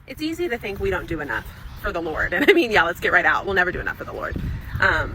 It's easy to think we don't do enough for the Lord. And I mean, yeah, let's get right out. We'll never do enough for the Lord.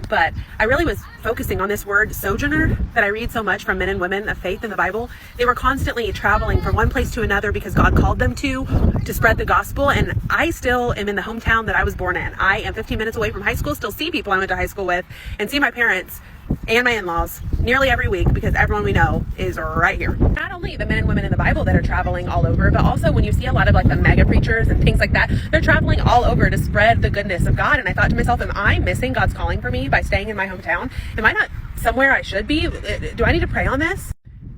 But I really was focusing on this word sojourner that I read so much from men and women of faith in the Bible. They were constantly traveling from one place to another because God called them to spread the gospel. And I still am in the hometown that I was born in. I am 15 minutes away from high school, still see people I went to high school with, and see my parents and my in-laws nearly every week because everyone we know is right here. Not only the men and women in the Bible that are traveling all over, but also when you see a lot of like the mega preachers and things like that, they're traveling all over to spread the goodness of God. And I thought to myself, am I missing God's calling for me by staying in my hometown? Am I not somewhere I should be? Do I need to pray on this?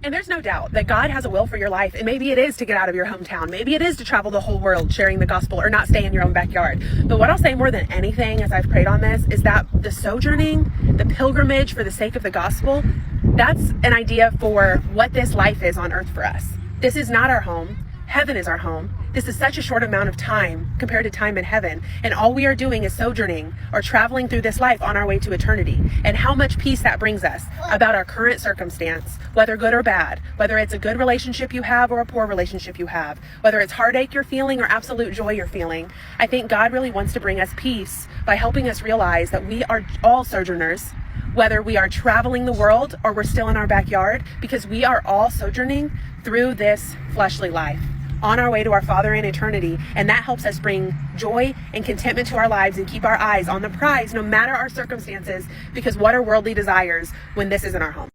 And there's no doubt that God has a will for your life. And maybe it is to get out of your hometown. Maybe it is to travel the whole world sharing the gospel or not stay in your own backyard. But what I'll say more than anything as I've prayed on this is that the sojourning, the pilgrimage for the sake of the gospel, that's an idea for what this life is on earth for us. This is not our home. Heaven is our home. This is such a short amount of time compared to time in heaven. And all we are doing is sojourning or traveling through this life on our way to eternity. And how much peace that brings us about our current circumstance, whether good or bad, whether it's a good relationship you have or a poor relationship you have, whether it's heartache you're feeling or absolute joy you're feeling. I think God really wants to bring us peace by helping us realize that we are all sojourners, whether we are traveling the world or we're still in our backyard, because we are all sojourning through this fleshly life on our way to our Father in eternity. And that helps us bring joy and contentment to our lives and keep our eyes on the prize no matter our circumstances, because what are worldly desires when this isn't our home?